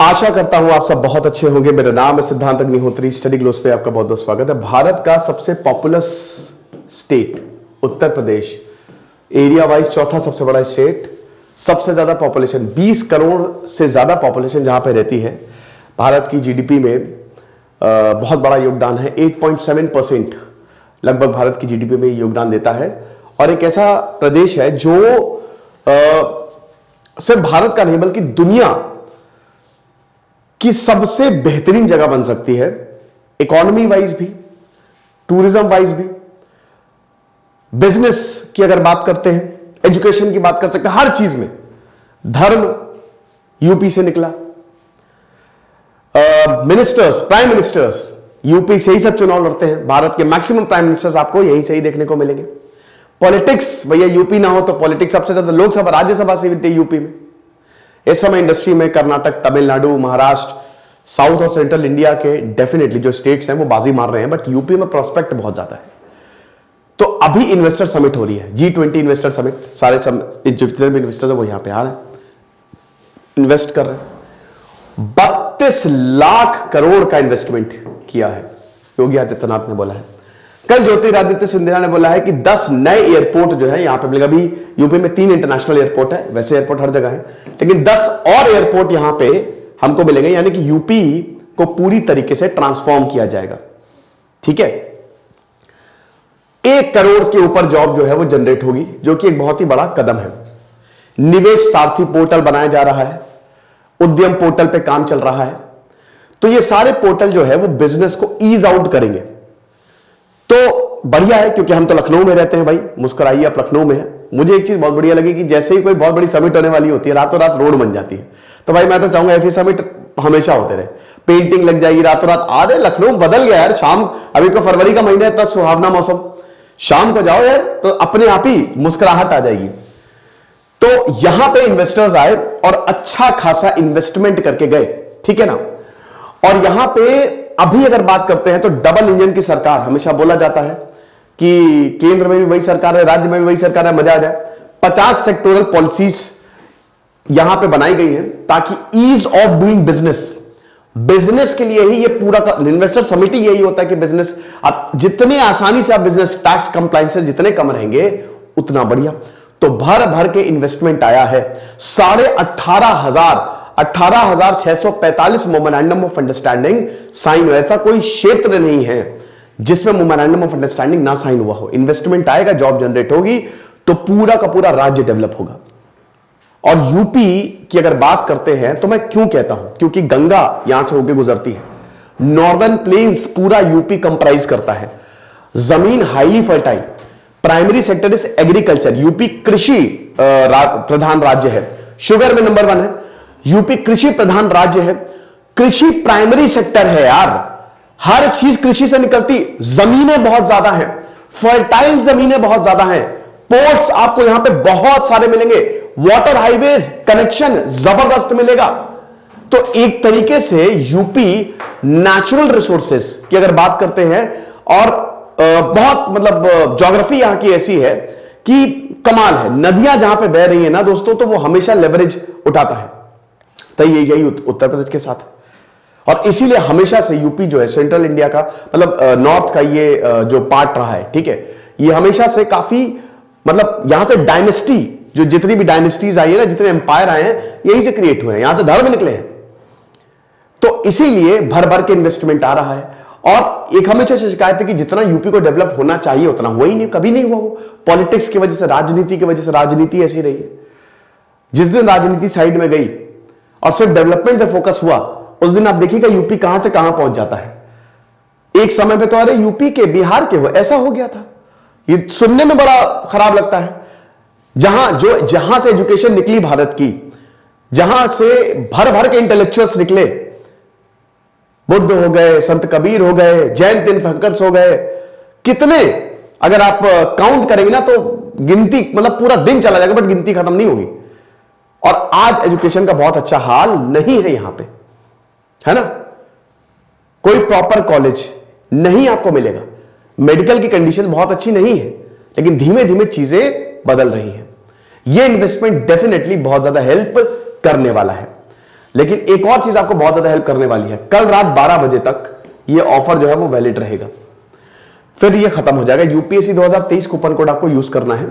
आशा करता हूं आप सब बहुत अच्छे होंगे। मेरा नाम है सिद्धांत अग्निहोत्री। स्टडी ग्लोस पे आपका बहुत बहुत स्वागत है। भारत का सबसे populous state Uttar Pradesh, area wise चौथा सबसे बड़ा स्टेट, सबसे ज्यादा पॉपुलेशन 20 करोड़ से ज्यादा पॉपुलेशन जहां पे रहती है। भारत की जीडीपी में बहुत बड़ा योगदान है। 8.7% लगभग भारत की जीडीपी में योगदान देता है और एक ऐसा प्रदेश है जो सिर्फ भारत का नहीं बल्कि दुनिया की सबसे बेहतरीन जगह बन सकती है। इकोनॉमी वाइज भी, टूरिज्म वाइज भी, बिजनेस की अगर बात करते हैं, एजुकेशन की बात कर सकते हैं, हर चीज में। धर्म यूपी से निकला, मिनिस्टर्स, प्राइम मिनिस्टर्स यूपी से ही सब चुनाव लड़ते हैं। भारत के मैक्सिमम प्राइम मिनिस्टर्स आपको यहीं से ही देखने को मिलेंगे। पॉलिटिक्स, भैया यूपी ना हो तो पॉलिटिक्स सबसे ज्यादा लोकसभा राज्यसभा सीट यूपी में। इस समय इंडस्ट्री में कर्नाटक, तमिलनाडु, महाराष्ट्र, साउथ और सेंट्रल इंडिया के डेफिनेटली जो स्टेट्स हैं वो बाजी मार रहे हैं, बट यूपी में प्रोस्पेक्ट बहुत ज्यादा है। तो अभी इन्वेस्टर समिट हो रही है, G20 इन्वेस्टर समिट। सारे जितने भी इन्वेस्टर्स हैं वो यहां पे आ रहे हैं, इन्वेस्ट कर रहे हैं। 32 लाख करोड़ का इन्वेस्टमेंट किया है योगी आदित्यनाथ ने बोला है। कल ज्योतिरादित्य सिंधिया ने बोला है कि 10 नए एयरपोर्ट जो है यहां पे मिलेगा। अभी यूपी में 3 इंटरनेशनल एयरपोर्ट है, वैसे एयरपोर्ट हर जगह है, लेकिन 10 और एयरपोर्ट यहां पे हमको मिलेंगे, यानी कि यूपी को पूरी तरीके से ट्रांसफॉर्म किया जाएगा। ठीक है, 1 करोड़ के ऊपर जॉब जो है वो जनरेट होगी, जो कि एक बहुत ही बड़ा कदम है। निवेश सारथी पोर्टल बनाया जा रहा है, उद्यम पोर्टल पे काम चल रहा है। तो ये सारे पोर्टल जो है वो बिजनेस को ईज आउट करेंगे। तो बढ़िया है, क्योंकि हम तो लखनऊ में रहते हैं भाई। मुस्कुराइए, आप लखनऊ में है। मुझे एक चीज बहुत बढ़िया लगी कि जैसे ही कोई बहुत बड़ी समिट होने वाली होती है, रातों रात रोड बन जाती है। तो भाई मैं तो चाहूंगा ऐसी समिट हमेशा होते रहे। पेंटिंग लग जाएगी रातों रात। अरे लखनऊ बदल गया यार। शाम, अभी तो फरवरी का महीना है, इतना सुहावना मौसम, शाम को जाओ यार तो अपने आप ही मुस्कुराहट आ जाएगी। तो यहां पे इन्वेस्टर्स आए और अच्छा खासा इन्वेस्टमेंट करके गए, ठीक है ना। और यहां पे अभी अगर बात करते हैं तो डबल इंजन की सरकार, हमेशा बोला जाता है कि केंद्र में भी वही सरकार है, राज्य में भी वही सरकार है, मजा आ जाए। 50 सेक्टोरल पॉलिसीज यहां पे बनाई गई है ताकि ईज ऑफ डूइंग बिजनेस के लिए ही ये पूरा इन्वेस्टर समिट ही यही होता है कि बिजनेस आप जितने आसानी से आप बिजनेस टैक्स कंप्लायंसेस जितने कम रहेंगे उतना बढ़िया। तो भर भर के इन्वेस्टमेंट आया है। 18,645 मोमेंडम ऑफ अंडरस्टैंडिंग साइन हुआ। ऐसा कोई क्षेत्र नहीं है जिसमें मोमेंडम ऑफ अंडरस्टैंडिंग ना साइन हुआ हो। इन्वेस्टमेंट आएगा, जॉब जनरेट होगी, तो पूरा का पूरा राज्य डेवलप होगा। और यूपी की अगर बात करते हैं तो मैं क्यों कहता हूं, क्योंकि गंगा यहां से होकर गुजरती है। नॉर्दर्न प्लेन्स पूरा यूपी कंप्राइज करता है। जमीन highly fertile, primary sector is agriculture. UP कृषि प्रधान राज्य है, शुगर में नंबर 1 है। यूपी कृषि प्रधान राज्य है। कृषि प्राइमरी सेक्टर है यार, हर चीज कृषि से निकलती। जमीनें बहुत ज्यादा हैं, फर्टाइल जमीनें बहुत ज्यादा हैं। पोर्ट्स आपको यहां पे बहुत सारे मिलेंगे। वाटर हाईवेज कनेक्शन जबरदस्त मिलेगा। तो एक तरीके से यूपी नेचुरल रिसोर्सेस की अगर बात करते हैं, और बहुत मतलब ज्योग्राफी यहां की ऐसी है कि कमाल है। नदियां जहां पे बह रही है ना दोस्तों, तो वो हमेशा लेवरेज उठाता है। तो यही उत्तर प्रदेश के साथ है। और इसीलिए हमेशा से यूपी जो है सेंट्रल इंडिया का, मतलब नॉर्थ का ये जो पार्ट रहा है, ठीक है, ये हमेशा से काफी, मतलब यहां से डायनेस्टी, जो जितनी भी डायनेस्टीज आई है ना, जितने एम्पायर आए हैं, यहीं से क्रिएट हुए हैं, यहां से धर्म निकले हैं। तो इसीलिए भर भर के इन्वेस्टमेंट आ रहा है। और एक हमेशा से शिकायत है कि जितना यूपी को डेवलप होना चाहिए उतना हुआ ही नहीं, कभी नहीं हुआ। वो पॉलिटिक्स की वजह से, राजनीति की वजह से, राजनीति ऐसी रही है। जिस दिन राजनीति साइड में गई और सिर्फ डेवलपमेंट पे फोकस हुआ, उस दिन आप देखिएगा यूपी कहां से कहां पहुंच जाता है। एक समय पे तो अरे यूपी के, बिहार के हो, ऐसा हो गया था। ये सुनने में बड़ा खराब लगता है। जहां से एजुकेशन निकली भारत की, जहां से भर भर के इंटेलेक्चुअल्स निकले, बुद्ध हो गए, संत कबीर हो गए, जैन तीर्थंकर्स हो गए, कितने अगर आप काउंट करेंगे ना तो गिनती, मतलब पूरा दिन चला जाएगा, बट गिनती खत्म नहीं होगी। और आज एजुकेशन का बहुत अच्छा हाल नहीं है यहां पे, है ना। कोई प्रॉपर कॉलेज नहीं आपको मिलेगा। मेडिकल की कंडीशन बहुत अच्छी नहीं है, लेकिन धीमे धीमे चीजें बदल रही हैं। यह इन्वेस्टमेंट डेफिनेटली बहुत ज्यादा हेल्प करने वाला है। लेकिन एक और चीज आपको बहुत ज्यादा हेल्प करने वाली है, कल रात 12 बजे तक ये ऑफर जो है वो वैलिड रहेगा, फिर ये खत्म हो जाएगा। यूपीएससी 2023 कूपन कोड आपको यूज करना है।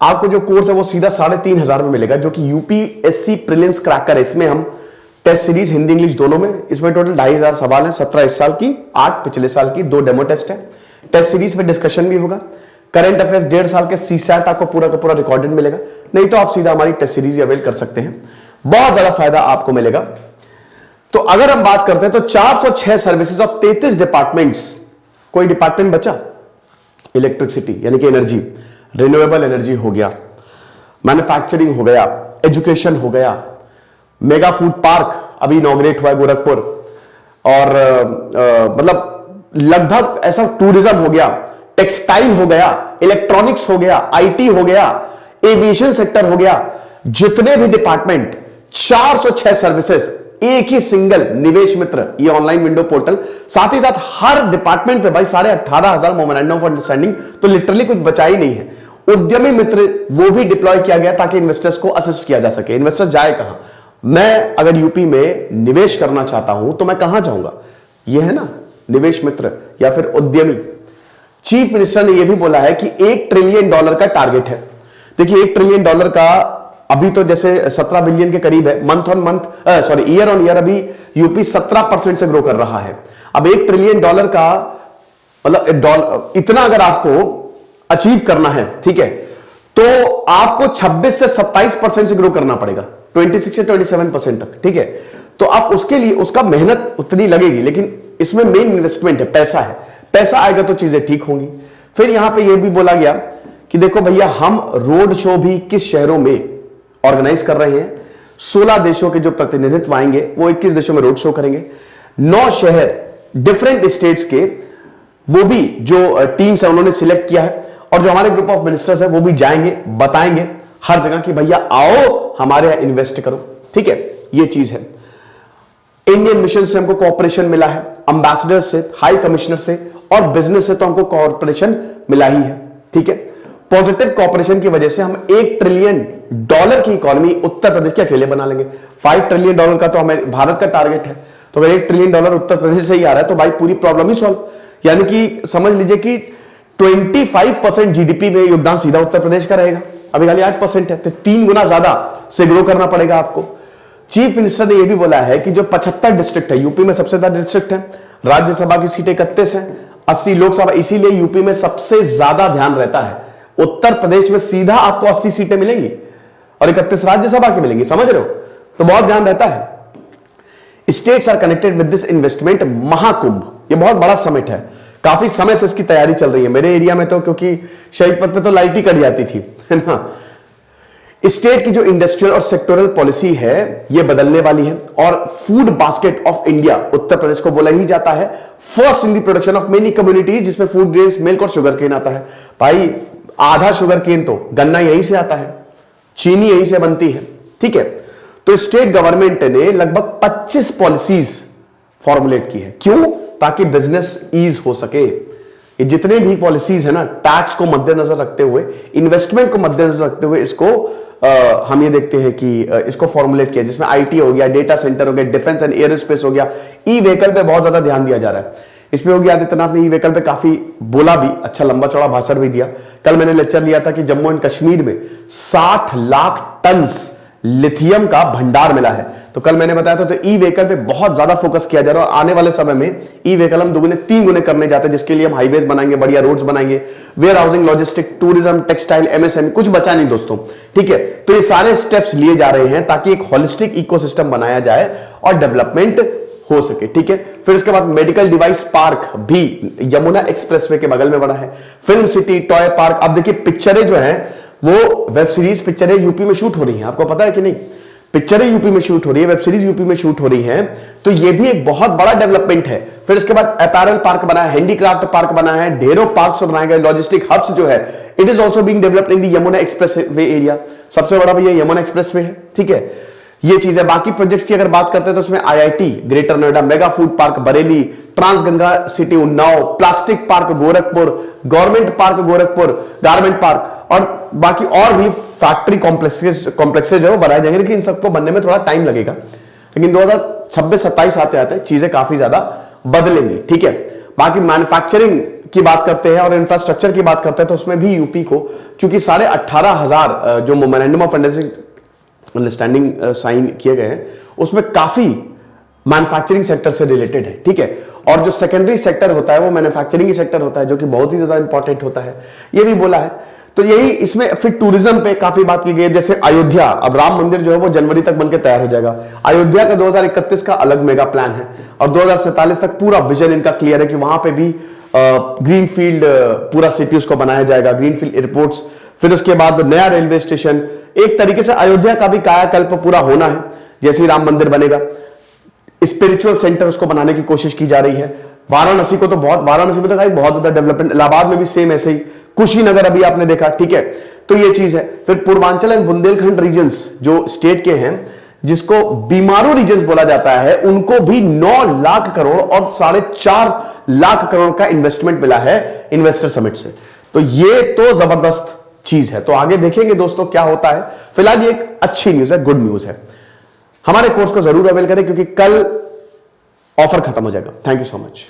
आपको जो कोर्स है वो सीधा 3,500 में मिलेगा, जो कि यूपीएससी प्रीलिम्स क्रैकर है। इसमें हम टेस्ट सीरीज हिंदी इंग्लिश दोनों में, इसमें टोटल 2,500 सवाल है, 17 इस साल की, 8 पिछले साल की, 2 डेमो टेस्ट है। टेस्ट सीरीज में डिस्कशन भी होगा। करंट अफेयर्स 1.5 साल के सीसैट आपको पूरा का पूरा रिकॉर्डेड मिलेगा, नहीं तो आप सीधा हमारी टेस्ट सीरीज अवेल कर सकते हैं, बहुत ज्यादा फायदा आपको मिलेगा। तो अगर हम बात करते हैं तो 406 सर्विसेज ऑफ 33 डिपार्टमेंट्स, कोई डिपार्टमेंट बचा? इलेक्ट्रिसिटी यानी कि एनर्जी, रिन्यूएबल एनर्जी हो गया, मैन्युफैक्चरिंग हो गया, एजुकेशन हो गया, मेगा फूड पार्क अभी इनॉग्रेट हुआ है गोरखपुर, और मतलब लगभग ऐसा टूरिज्म हो गया, टेक्सटाइल हो गया, इलेक्ट्रॉनिक्स हो गया, आईटी हो गया, एविएशन सेक्टर हो गया, जितने भी डिपार्टमेंट, 406 सर्विसेज, एक ही सिंगल निवेश मित्र ये ऑनलाइन विंडो पोर्टल। साथ ही साथ हर डिपार्टमेंट पे भाई 18,500 मेमोरेंडम ऑफ अंडरस्टैंडिंग, तो लिटरली कुछ बचा ही नहीं है। उद्यमी मित्र वो भी डिप्लॉय किया गया ताकि इन्वेस्टर्स को असिस्ट किया जा सके। इन्वेस्टर्स जाए कहां? मैं अगर यूपी में निवेश करना चाहता हूं तो मैं कहां जाऊंगा? ये है ना निवेश मित्र या फिर उद्यमी। चीफ मिनिस्टर ने यह भी बोला है कि $1 ट्रिलियन का टारगेट है। देखिए $1 ट्रिलियन का अभी तो जैसे 17 बिलियन के करीब है, month on month sorry year on year अभी यूपी 17% से ग्रो कर रहा है। अब $1 ट्रिलियन का मतलब इतना अगर आपको अचीव करना है, ठीक है, तो आपको 26 से 27% से ग्रो करना पड़ेगा, 26 से 27% तक, ठीक है। तो आप उसके लिए उसका मेहनत उतनी लगेगी, लेकिन इसमें मेन इन्वेस्टमेंट है, पैसा है। पैसा आएगा तो चीजें ठीक होंगी। फिर यहां पे यह भी बोला गया कि देखो भैया हम रोड शो भी किस शहरों में ऑर्गेनाइज कर रहे हैं। 16 देशों के जो प्रतिनिधित्व आएंगे वो 21 देशों में रोड शो करेंगे। 9 शहर डिफरेंट स्टेट्स के वो भी जो टीम्स है उन्होंने सिलेक्ट किया है, और जो हमारे ग्रुप ऑफ मिनिस्टर्स है वो भी जाएंगे, बताएंगे हर जगह कि भैया आओ हमारे यहां इन्वेस्ट करो, ठीक है। ये चीज है। इंडियन मिशन से हमको कोऑपरेशन मिला है, अंबेसडर से, हाई कमिश्नर से, और बिजनेस से तो हमको कोऑपरेशन मिला ही है, ठीक है। पॉजिटिव कोऑपरेशन की वजह से हम $1 ट्रिलियन की इकोनॉमी उत्तर प्रदेश के अकेले बना लेंगे। $5 ट्रिलियन का तो हमें भारत का टारगेट है, तो अगर $1 ट्रिलियन उत्तर प्रदेश से ही आ रहा है तो भाई पूरी प्रॉब्लम ही सॉल्व। यानी कि समझ लीजिए कि 25% जीडीपी में योगदान सीधा उत्तर प्रदेश का रहेगा, अभी खाली 8% है, तो 3 गुना ज्यादा से ग्रो करना पड़ेगा आपको। चीफ मिनिस्टर ने यह भी बोला है कि जो 75 डिस्ट्रिक्ट है, यूपी में सबसे ज्यादा डिस्ट्रिक्ट है, राज्यसभा की सीटें 31 है, 80 लोकसभा, इसीलिए यूपी में सबसे ज्यादा ध्यान रहता है। उत्तर प्रदेश में सीधा आपको 80 सीटें मिलेंगी और 31 राज्यसभा की मिलेंगी, समझ रहे हो, तो बहुत ध्यान रहता है। States are connected with this investment Mahakumbh, ये बहुत बड़ा समिट है, काफी समय से इसकी तैयारी चल रही है मेरे एरिया में, तो क्योंकि शहीद पथ पे तो लाइट ही कट जाती थी, है ना। स्टेट की जो इंडस्ट्रियल और सेक्टोरल पॉलिसी है ये बदलने वाली है, और food basket of India Uttar Pradesh को बोला ही जाता है, first in the production of many communities, जिसमें फूड ग्रेन्स, मिल्क और शुगर केन आता है। भाई आधा शुगर केन तो गन्ना यहीं से आता है, चीनी यहीं से बनती है, ठीक है। तो स्टेट गवर्नमेंट ने लगभग 25 पॉलिसीज फॉर्मुलेट की है, क्यों? ताकि बिजनेस ईज हो सके। ये जितने भी पॉलिसीज है ना, टैक्स को मद्देनजर रखते हुए, इन्वेस्टमेंट को मद्देनजर रखते हुए इसको हम ये देखते हैं कि इसको फॉर्मुलेट किया, जिसमें आईटी हो गया, डेटा सेंटर हो गया, डिफेंस एंड एयरोस्पेस हो गया, ई व्हीकल पे बहुत ज्यादा ध्यान दिया जा रहा है। इसमें योगी आदित्यनाथ ने ई व्हीकल पे काफी बोला भी, अच्छा लंबा चौड़ा भाषण भी दिया। कल मैंने लेक्चर लिया था कि जम्मू एंड कश्मीर में 60 लाख टन लिथियम का भंडार मिला है, तो कल मैंने बताया था, तो ई व्हीकल पे बहुत ज्यादा फोकस किया जा रहा है, और आने वाले समय में ई व्हीकल हम 2 3 गुने करने जाते हैं, जिसके लिए हम हाईवेज बनाएंगे, बढ़िया रोड्स बनाएंगे, warehousing, logistic, tourism, textile, MSME, कुछ बचा नहीं दोस्तों, ठीक है। तो ये सारे स्टेप्स लिए जा रहे हैं ताकि एक होलिस्टिक इकोसिस्टम बनाया जाए और डेवलपमेंट हो सके, ठीक है। फिर इसके बाद मेडिकल डिवाइस पार्क भी यमुना एक्सप्रेसवे के बगल में बना है, फिल्म सिटी, टॉय पार्क। अब देखिए पिक्चरें जो है वो वेब सीरीज पिक्चरें यूपी में शूट हो रही हैं, आपको पता है कि नहीं? पिक्चरें यूपी में शूट हो रही है, वेब सीरीज यूपी में शूट हो रही है, तो ये भी एक बहुत बड़ा डेवलपमेंट है। फिर इसके बाद अपैरल पार्क बना है, हैंडीक्राफ्ट पार्क बना है, ढेरों पार्क्स बनाए गए, लॉजिस्टिक हब्स जो है, it is also being developed in the Yamuna express way area. सबसे बड़ा भैया यमुना एक्सप्रेस वे है, ठीक है। ये चीज है। बाकी प्रोजेक्ट्स की अगर बात करते हैं तो उसमें IIT greater Noida, mega food park Bareilly, Trans Ganga city Unnao, plastic park Gorakhpur, government park Gorakhpur, garment park, और बाकी और भी फैक्ट्री कॉम्प्लेक्सेज जो बनाए जाएंगे, लेकिन इन सबको बनने में थोड़ा टाइम लगेगा। लेकिन 2026-27 आते आते चीजें काफी ज्यादा बदलेंगी, ठीक है। बाकी मैन्युफैक्चरिंग की बात करते हैं और इंफ्रास्ट्रक्चर की बात करते हैं तो उसमें भी यूपी को, क्योंकि 18,500 जो मेमोरेंडम ऑफ अंडरस्टैंडिंग साइन किए गए हैं उसमें काफी मैन्युफैक्चरिंग सेक्टर से रिलेटेड है, ठीक है। और जो सेकेंडरी सेक्टर होता है वो मैन्युफैक्चरिंग सेक्टर होता है, जो कि बहुत ही ज्यादा इंपॉर्टेंट होता है, ये भी बोला है। तो यही इसमें फिर टूरिज्म पे काफी बात की गई है। जैसे अयोध्या, अब राम मंदिर जो है वो जनवरी तक बनकर तैयार हो जाएगा। अयोध्या का 2031 का अलग मेगा प्लान है और 2047 तक पूरा विजन इनका क्लियर है कि वहां पे भी ग्रीन फील्ड पूरा सिटी उसको बनाया जाएगा, ग्रीन फील्ड एयरपोर्ट्स, फिर उसके बाद नया रेलवे स्टेशन। एक तरीके से अयोध्या का भी कायाकल्प पूरा होना है। जैसे ही राम मंदिर बनेगा, स्पिरिचुअल सेंटर उसको बनाने की कोशिश की जा रही है। वाराणसी को तो वाराणसी में तो भाई बहुत ज्यादा डेवलपमेंट, इलाहाबाद में भी सेम ऐसे ही, कुशीनगर अभी आपने देखा, ठीक है। तो ये चीज है। फिर पूर्वांचल एंड बुंदेलखंड रीजन्स जो स्टेट के हैं, जिसको बीमारू रीजन्स बोला जाता है, उनको भी 9 लाख करोड़ और 4.5 लाख करोड़ का इन्वेस्टमेंट मिला है इन्वेस्टर समिट से। तो ये तो जबरदस्त चीज है। तो आगे देखेंगे दोस्तों क्या होता है। फिलहाल ये एक अच्छी न्यूज है, गुड न्यूज है। हमारे कोर्स को जरूर अवेल करें क्योंकि कल ऑफर खत्म हो जाएगा। Thank you so much.